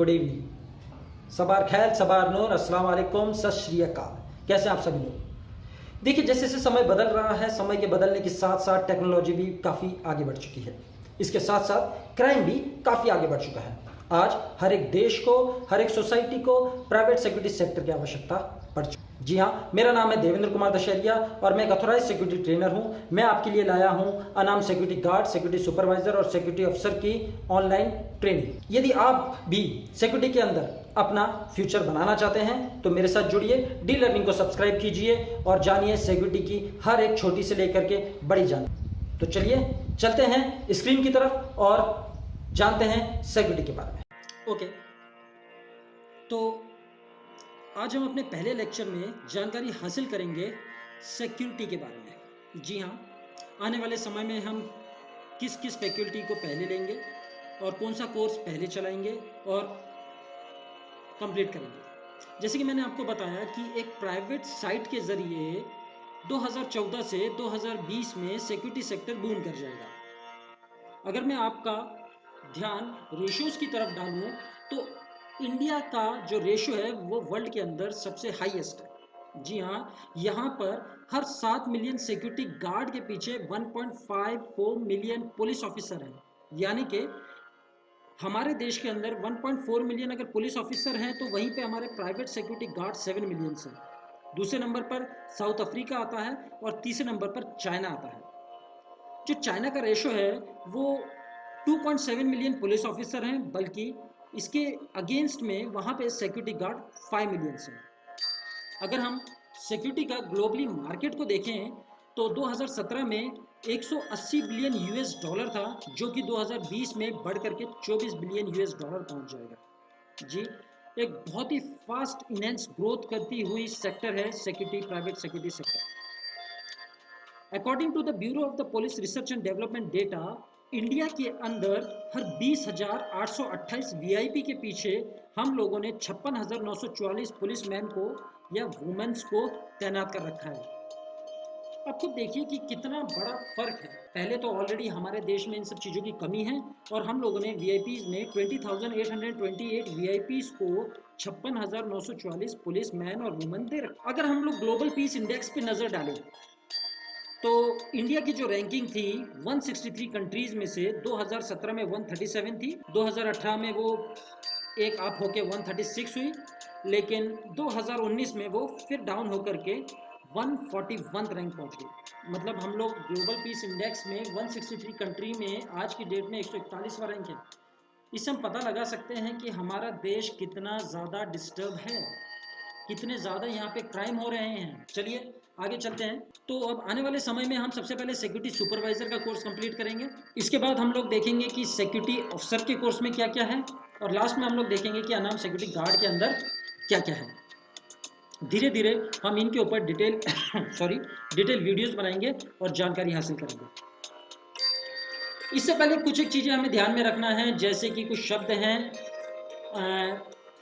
Good evening, सबार खैर, सबार नूर, अस्सलाम वालेकुम, सत श्री अकाल। कैसे आप सभी लोग? देखिए, जैसे जैसे समय बदल रहा है, समय के बदलने के साथ साथ टेक्नोलॉजी भी काफ़ी आगे बढ़ चुकी है। इसके साथ साथ क्राइम भी काफ़ी आगे बढ़ चुका है। आज हर एक देश को, हर एक सोसाइटी को प्राइवेट सिक्योरिटी सेक्टर की आवश्यकता पड़ चुकी है। जी हाँ, मेरा नाम है देवेंद्र कुमार दशहरिया और मैं एक अथोराइज सिक्योरिटी ट्रेनर हूँ। मैं आपके लिए लाया हूँ अनाम सिक्योरिटी गार्ड, सिक्योरिटी सुपरवाइजर और सिक्योरिटी अफसर की ऑनलाइन ट्रेनिंग। यदि आप भी सिक्योरिटी के अंदर अपना फ्यूचर बनाना चाहते हैं तो मेरे साथ जुड़िए, डी लर्निंग को सब्सक्राइब कीजिए और जानिए सिक्योरिटी की हर एक छोटी से लेकर के बड़ी जानकारी। तो चलिए चलते हैं स्क्रीन की तरफ और जानते हैं सिक्योरिटी के बारे में। ओके, तो आज हम अपने पहले लेक्चर में जानकारी हासिल करेंगे सिक्योरिटी के बारे में। जी हाँ, आने वाले समय में हम किस किस फैकल्टी को पहले लेंगे और कौन सा कोर्स पहले चलाएंगे और कंप्लीट करेंगे। जैसे कि मैंने आपको बताया कि एक प्राइवेट साइट के ज़रिए 2014 से 2020 में सिक्योरिटी सेक्टर बूम कर जाएगा। अगर मैं आपका ध्यान रेशियोज़ की तरफ डालूँ तो इंडिया का जो रेशियो है वो वर्ल्ड के अंदर सबसे हाईएस्ट है। जी हाँ, यहाँ पर हर 7 मिलियन सिक्योरिटी गार्ड के पीछे 1.54 मिलियन पुलिस ऑफिसर हैं। यानी कि हमारे देश के अंदर 1.4 मिलियन अगर पुलिस ऑफिसर हैं तो वहीं पे हमारे प्राइवेट सिक्योरिटी गार्ड 7 मिलियन हैं। दूसरे नंबर पर साउथ अफ्रीका आता है और तीसरे नंबर पर चाइना आता है। जो चाइना का रेशियो है वो 2.7 मिलियन पुलिस ऑफिसर हैं, बल्कि इसके अगेंस्ट में वहाँ पे सिक्योरिटी गार्ड 5 मिलियन हैं। अगर हम सिक्योरिटी का ग्लोबली मार्केट को देखें तो 2017 में 180 बिलियन यूएस डॉलर था, जो कि 2020 में बढ़ करके 24 बिलियन यूएस डॉलर पहुंच जाएगा। जी, एक बहुत ही फास्ट इनहेंस ग्रोथ करती हुई सेक्टर है security, private security sector. According to the bureau of the police research and development data, India के अंदर हर 20,828 वीआईपी के पीछे हम लोगों ने 56,944 पुलिसमैन को या वुमेन्स को तैनात कर रखा है। अब खुद देखिए कि कितना बड़ा फर्क है। पहले तो ऑलरेडी हमारे देश में इन सब चीज़ों की कमी है और हम लोगों ने वीआईपीज में 20,828 वीआईपीज को 56,944 पुलिसमैन और वुमेन दे रखा। अगर हम लोग ग्लोबल पीस इंडेक्स पे नज़र डालें तो इंडिया की जो रैंकिंग थी 163 कंट्रीज में से 2017 में 137 थी, 2018 में वो एक अप होके 136 हुई, लेकिन 2019 में वो फिर डाउन होकर के 141 रैंक पहुंच गई। मतलब हम लोग ग्लोबल पीस इंडेक्स में 163 कंट्री में आज की डेट में 141वां रैंक है। इससे हम पता लगा सकते हैं कि हमारा देश कितना ज़्यादा डिस्टर्ब है, कितने ज़्यादा यहाँ पे क्राइम हो रहे हैं। चलिए आगे चलते हैं। तो अब आने वाले समय में हम सबसे पहले सिक्योरिटी सुपरवाइजर का कोर्स कंप्लीट करेंगे। इसके बाद हम लोग देखेंगे कि सिक्योरिटी ऑफिसर के कोर्स में क्या क्या है और लास्ट में हम लोग देखेंगे कि अनाम सिक्योरिटी गार्ड के अंदर क्या क्या है। धीरे धीरे हम इनके ऊपर डिटेल डिटेल वीडियोस बनाएंगे और जानकारी हासिल करेंगे। इससे पहले कुछ एक चीज़ें हमें ध्यान में रखना है, जैसे कि कुछ शब्द हैं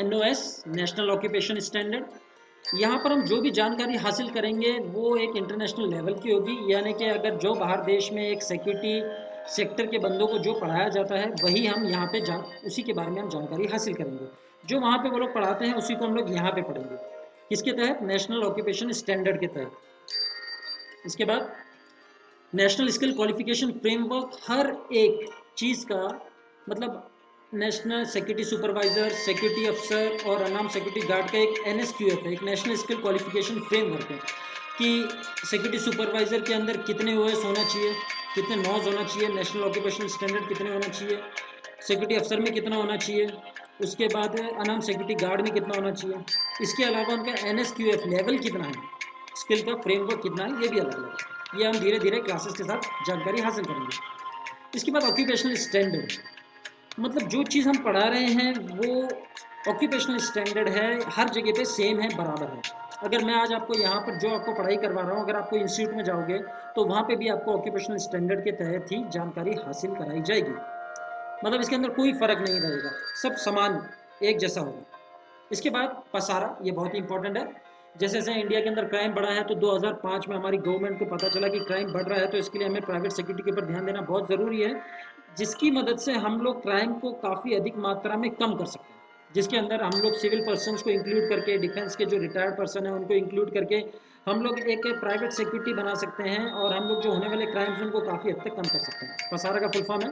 NOS, नेशनल ऑक्यूपेशन स्टैंडर्ड। यहाँ पर हम जो भी जानकारी हासिल करेंगे वो एक इंटरनेशनल लेवल की होगी, यानी कि अगर जो बाहर देश में एक सिक्योरिटी सेक्टर के बंदों को जो पढ़ाया जाता है वही हम यहाँ पे उसी के बारे में हम जानकारी हासिल करेंगे। जो वहाँ पे वो लोग पढ़ाते हैं उसी को हम लोग यहाँ पे पढ़ेंगे। किसके तहत? नेशनल ऑक्यूपेशन स्टैंडर्ड के तहत। इसके बाद नेशनल स्किल क्वालिफिकेशन फ्रेमवर्क, हर एक चीज़ का मतलब नेशनल सिक्योरिटी सुपरवाइजर, सिक्योरिटी अफसर और अनाम सिक्योरिटी गार्ड का एक NSQF है, एक नेशनल स्किल क्वालिफिकेशन फ्रेमवर्क है कि सिक्योरिटी सुपरवाइजर के अंदर कितने OS होना चाहिए, कितने नॉज होना चाहिए, नेशनल ऑक्यूपेशन स्टैंडर्ड कितने होना चाहिए, सिक्योरिटी अफसर में कितना होना चाहिए, उसके बाद अनाम सिक्योरिटी गार्ड में कितना होना चाहिए। इसके अलावा उनका NSQF लेवल कितना है, स्किल का फ्रेमवर्क कितना है, ये भी अलग अलग है। ये हम धीरे धीरे क्लासेस के साथ जानकारी हासिल करेंगे। इसके बाद ऑक्यूपेशनल स्टैंडर्ड, मतलब जो चीज़ हम पढ़ा रहे हैं वो ऑक्यूपेशनल स्टैंडर्ड है, हर जगह पे सेम है, बराबर है। अगर मैं आज आपको यहाँ पर जो आपको पढ़ाई करवा रहा हूँ, अगर आपको इंस्टीट्यूट में जाओगे तो वहाँ पे भी आपको ऑक्यूपेशनल स्टैंडर्ड के तहत ही जानकारी हासिल कराई जाएगी। मतलब इसके अंदर कोई फ़र्क नहीं रहेगा, सब समान एक जैसा होगा। इसके बाद पसारा, ये बहुत ही इंपॉर्टेंट है। जैसे जैसे इंडिया के अंदर क्राइम बढ़ा है तो 2005 में हमारी गवर्नमेंट को पता चला कि क्राइम बढ़ रहा है, तो इसके लिए हमें प्राइवेट सिक्योरिटी के ऊपर ध्यान देना बहुत ज़रूरी है, जिसकी मदद से हम लोग क्राइम को काफ़ी अधिक मात्रा में कम कर सकते हैं। जिसके अंदर हम लोग सिविल पर्सनस को इंक्लूड करके, डिफेंस के जो रिटायर्ड पर्सन हैं उनको इंक्लूड करके हम लोग एक प्राइवेट सिक्योरिटी बना सकते हैं और हम लोग जो होने वाले क्राइम्स उनको काफ़ी हद तक कम कर सकते हैं। पसारा का फुल फॉर्म है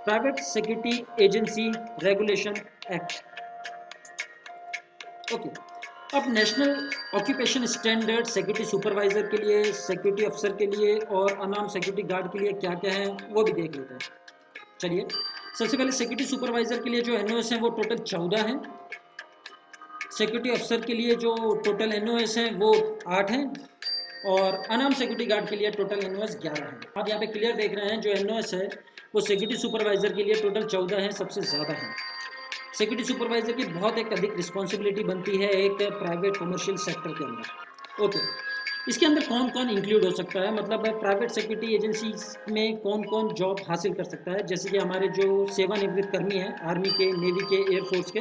private security agency regulation act. Okay, अब national occupation standard security supervisor के लिए, सिक्योरिटी अफसर के लिए और अनआर्म्ड सिक्योरिटी गार्ड के लिए क्या क्या है वो भी देख लेते हैं। चलिए, सबसे पहले सिक्योरिटी सुपरवाइजर के लिए जो एनओएस हैं वो टोटल 14 हैं। सिक्योरिटी अफसर के लिए जो टोटल एनओएस हैं वो 8 हैं और अनआर्म्ड सिक्योरिटी गार्ड के लिए टोटल एनओएस 11 हैं। आप यहाँ पे क्लियर देख रहे हैं जो एनओएस है वो सिक्योरिटी सुपरवाइजर के लिए टोटल 14 हैं, सबसे ज़्यादा है। सिक्योरिटी सुपरवाइजर की बहुत एक अधिक रिस्पॉन्सिबिलिटी बनती है एक प्राइवेट कमर्शियल सेक्टर के अंदर। ओके, इसके अंदर कौन कौन इंक्लूड हो सकता है, मतलब प्राइवेट सिक्योरिटी एजेंसी में कौन कौन जॉब हासिल कर सकता है। जैसे कि हमारे जो सेवानिवृत्त कर्मी हैं आर्मी के, नेवी के, एयरफोर्स के,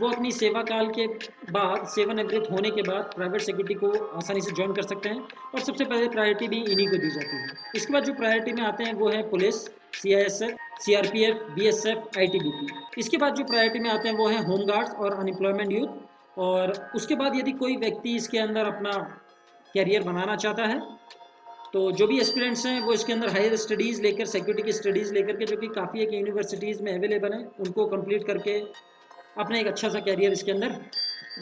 वो अपनी सेवा काल के बाद, सेवानिवृत्त होने के बाद प्राइवेट सिक्योरिटी को आसानी से ज्वाइन कर सकते हैं और सबसे पहले प्रायोरिटी भी इन्हीं को दी जाती है। इसके बाद जो प्रायोरिटी में आते हैं वो है police, CISF, CRPF, BSF, ITBP। इसके बाद जो प्रायोरिटी में आते हैं वो है होम गार्ड्स और अनएम्प्लॉयमेंट यूथ। और उसके बाद यदि कोई व्यक्ति इसके अंदर अपना कैरियर बनाना चाहता है तो जो भी एस्पिरेंट्स हैं वो इसके अंदर हायर स्टडीज़ लेकर, सिक्योरिटी की स्टडीज़ लेकर के, जो कि काफ़ी एक यूनिवर्सिटीज़ में अवेलेबल हैं, उनको कंप्लीट करके अपना एक अच्छा सा कैरियर इसके अंदर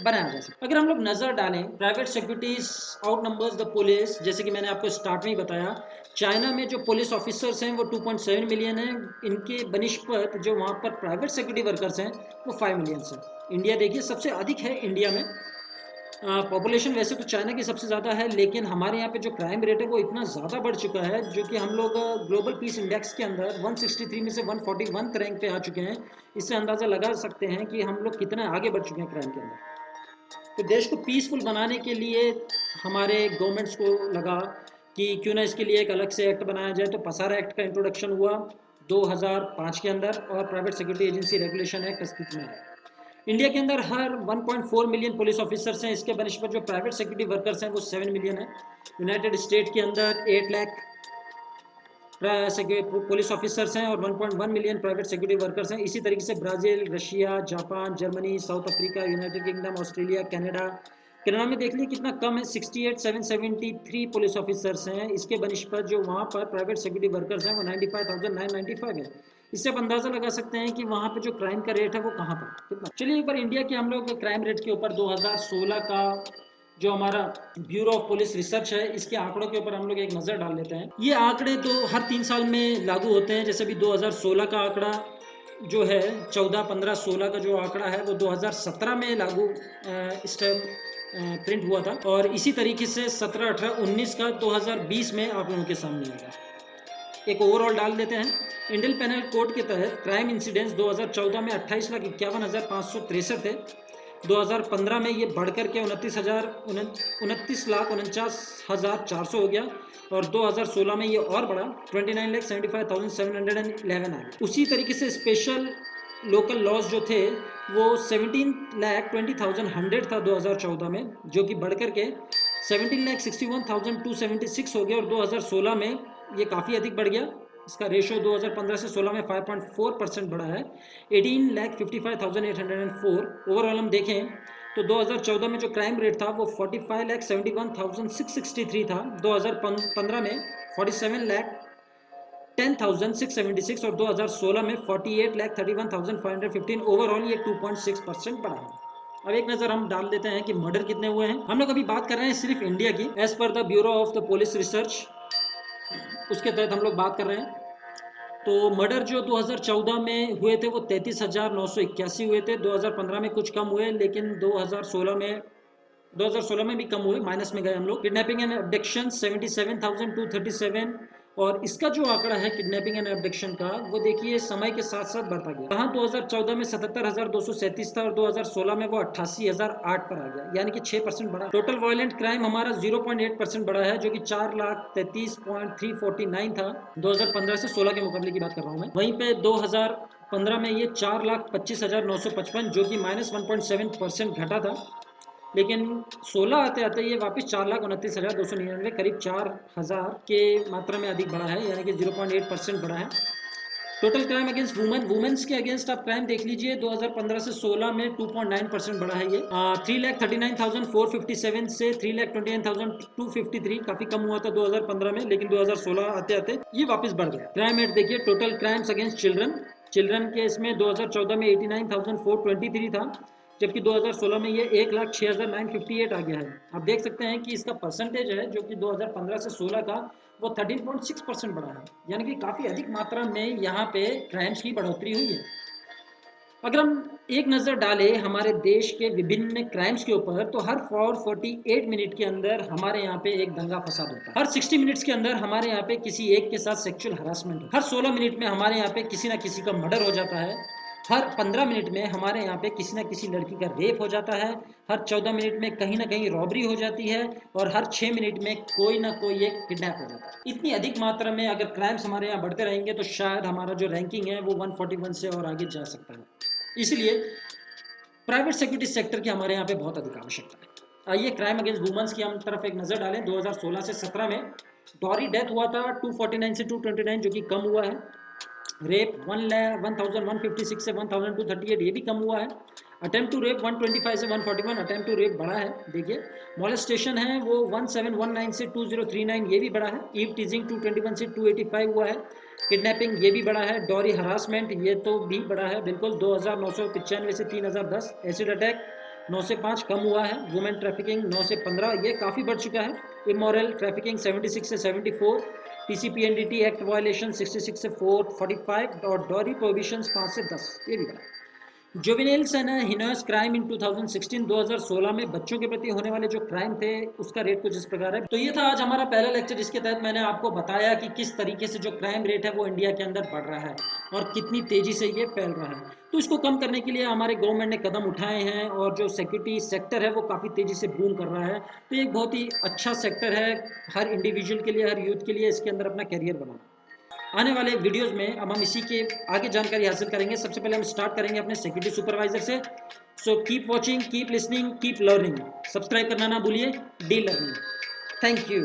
बनाया जा सकता है। अगर हम लोग नज़र डालें, private securities out numbers the police. जैसे कि मैंने आपको स्टार्ट में ही बताया, चाइना में जो पुलिस ऑफिसर्स हैं वो 2.7 मिलियन हैं। इनके बनिस्पत जो वहाँ पर प्राइवेट सिक्योरिटी वर्कर्स हैं वो 5 मिलियन हैं। इंडिया देखिए सबसे अधिक है इंडिया में। पॉपुलेशन वैसे तो चाइना की सबसे ज़्यादा है, लेकिन हमारे यहाँ पे जो क्राइम रेट है वो इतना ज़्यादा बढ़ चुका है, जो कि हम लोग ग्लोबल पीस इंडेक्स के अंदर 163 में से 141 रैंक पे आ चुके हैं। इससे अंदाज़ा लगा सकते हैं कि हम लोग कितना आगे बढ़ चुके हैं क्राइम के अंदर। तो देश को पीसफुल बनाने के लिए हमारे गवर्नमेंट्स को लगा कि क्यों ना इसके लिए एक अलग से एक्ट बनाया जाए। तो पसारा एक्ट का इंट्रोडक्शन हुआ 2005 के अंदर और private security agency regulation act अस्तित्व में आया। इंडिया के अंदर हर 1.4 मिलियन पुलिस ऑफिसर्स हैं। इसके बनिस्पत जो प्राइवेट सिक्योरिटी वर्कर्स हैं वो 7 मिलियन है। यूनाइटेड स्टेट के अंदर 8 लाख पुलिस ऑफिसर्स हैं और 1.1 मिलियन प्राइवेट सिक्योरिटी वर्कर्स हैं। इसी तरीके से Brazil, Russia, Japan, Germany, south Africa, United kingdom, Australia, Canada में देख लीजिए कितना कम है, 68,773 पुलिस ऑफिसर्स हैं। इसके बनिस्पत जो वहाँ पर प्राइवेट सिक्योरिटी वर्कर्स हैं वो 95,995 है। इससे आप अंदाज़ा लगा सकते हैं कि वहाँ पे जो क्राइम का रेट है वो कहाँ पर कितना। चलिए एक बार इंडिया के हम लोग क्राइम रेट के ऊपर 2016 का जो हमारा ब्यूरो ऑफ पुलिस रिसर्च है, इसके आंकड़ों के ऊपर हम लोग एक नज़र डाल लेते हैं। ये आंकड़े तो हर 3 साल में लागू होते हैं। जैसे भी 2016 का आंकड़ा जो है, 14, 15, 16 का जो आंकड़ा है वो 2017 में लागू इस टाइम प्रिंट हुआ था और इसी तरीके से 17, 18, 19 का 2020 में आप लोगों के सामने आएगा। एक ओवरऑल डाल देते हैं। इंडियन पेनल कोड के तहत क्राइम इंसिडेंट्स 2014 में 28,51,563 थे। 2015 में ये बढ़कर के 29,49,49,400 हो गया और 2016 में ये और बढ़ा 29,75,711 आ गया। उसी तरीके से स्पेशल लोकल लॉज जो थे वो 17,20,100 था 2014 में, जो कि बढ़कर के 17,61,276 हो गया और 2016 में ये काफ़ी अधिक बढ़ गया। इसका रेशो 2015 से 16 में 5.4% बढ़ा है, 18,55,804। ओवरऑल हम देखें तो 2014 में जो क्राइम रेट था वो 45,71,663 था, 2015 में 47,10,676 और 2016 में 48,31,515। ओवरऑल ये 2.6% बढ़ा है। अब एक नज़र हम डाल देते हैं कि मर्डर कितने हुए हैं। हम लोग अभी बात कर रहे हैं सिर्फ इंडिया की। As per the bureau of the police research, उसके तहत हम लोग बात कर रहे हैं। तो मर्डर जो 2014 में हुए थे वो 33,981 हुए थे। 2015 में कुछ कम हुए, लेकिन 2016 में भी कम हुए, माइनस में गए हम लोग। किडनैपिंग एंड अब्डक्शन 77,237 और इसका जो आंकड़ा है किडनैपिंग एंड अब्डक्शन का, वो देखिए समय के साथ साथ बढ़ता गया। कहाँ 2014 में 77,237 था और 2016 में वो 88,008 पर आ गया, यानी कि 6% बढ़ा। टोटल वायलेंट क्राइम हमारा 0.8% बढ़ा है, जो कि 4,33,349 था 2015 से 16 के मुकाबले की बात कर रहा हूँ मैं। वहीं पे 2015 में ये 4,25,955, जो कि -1.7% घटा था, लेकिन 16 आते आते ये वापस 4,29,299 करीब 4,000 के मात्रा में अधिक बढ़ा है, यानी कि 0.8% बढ़ा है। टोटल क्राइम अगेंस्ट वुमेन्स के अगेंस्ट आप क्राइम देख लीजिए 2015 से 16 में 2.9% बढ़ा है ये। 3,39,457 से 3,29,253 काफी कम हुआ था 2015 में, लेकिन 2016 आते आते ये वापस बढ़ गया। क्राइम रेट देखिए, टोटल क्राइम्स अगेंस्ट चिल्ड्रन के इसमें 2014 में 89,423 था, जबकि 2016 में ये 1,06,958 आ गया है। आप देख सकते हैं कि इसका परसेंटेज है जो कि 2015 से 16 का वो 13.6% बढ़ा है, यानी कि काफ़ी अधिक मात्रा में यहाँ पे क्राइम्स की बढ़ोतरी हुई है। अगर हम एक नज़र डालें हमारे देश के विभिन्न क्राइम्स के ऊपर, तो हर 48 मिनट के अंदर हमारे यहाँ पे एक दंगा फसाद होता है। हर 60 मिनट्स के अंदर हमारे यहाँ पे किसी एक के साथ सेक्सुअल हरासमेंट होता है। हर 16 मिनट में हमारे यहाँ पे किसी ना किसी का मर्डर हो जाता है। हर 15 मिनट में हमारे यहाँ पे किसी ना किसी लड़की का रेप हो जाता है। हर 14 मिनट में कहीं ना कहीं रॉबरी हो जाती है, और हर 6 मिनट में कोई ना कोई एक किडनैप हो जाता है। इतनी अधिक मात्रा में अगर क्राइम्स हमारे यहाँ बढ़ते रहेंगे तो शायद हमारा जो रैंकिंग है वो 141 से और आगे जा सकता है। इसलिए प्राइवेट सिक्योरिटी सेक्टर की हमारे यहाँ पे बहुत अधिक आवश्यकता है। आइए क्राइम अगेंस्ट वुमेन्स की हम तरफ एक नज़र डालें। 2016 से 17 में डॉरी डेथ हुआ था 249 से 229, जो कि कम हुआ है। रेप 1156 से 1238, ये भी कम हुआ है। अटेम्प्ट टू रेप 125 से 141, अटेम्प्ट टू रेप बढ़ा है। देखिए मॉलेस्टेशन है वो 1719 से 2039, ये भी बढ़ा है। ईव टीजिंग 221 से 285 हुआ है। किडनैपिंग ये भी बढ़ा है। डॉरी हरासमेंट ये तो भी बढ़ा है बिल्कुल, 2995 से 3010। एसिड अटैक 9 से 5 कम हुआ है। वुमेन ट्रैफिकिंग 9 से 15, ये काफ़ी बढ़ चुका है। इमोरल ट्रैफिकिंग 76 से 74, पीसीपीएनडीटी एक्ट वायलेशन 66 से 445, और डॉरी प्रोहिबिशंस 5 से 10, ये भी बढ़ा। जुवेनाइल्स एंड हिनोस क्राइम इन 2016, 2016 में बच्चों के प्रति होने वाले जो क्राइम थे उसका रेट कुछ इस प्रकार है। तो ये था आज हमारा पहला लेक्चर, जिसके तहत मैंने आपको बताया कि किस तरीके से जो क्राइम रेट है वो इंडिया के अंदर बढ़ रहा है और कितनी तेजी से ये फैल रहा है। तो इसको कम करने के लिए हमारे गवर्नमेंट ने कदम उठाए हैं, और जो सिक्योरिटी सेक्टर है वो काफ़ी तेज़ी से बूम कर रहा है। तो एक बहुत ही अच्छा सेक्टर है हर इंडिविजुअल के लिए, हर यूथ के लिए इसके अंदर अपना करियर बनाना। आने वाले वीडियोस में अब हम इसी के आगे जानकारी हासिल करेंगे। सबसे पहले हम स्टार्ट करेंगे अपने सिक्योरिटी सुपरवाइजर से। So keep watching, keep listening, keep learning. Subscribe करना ना भूलिए, डी लर्निंग। Thank you.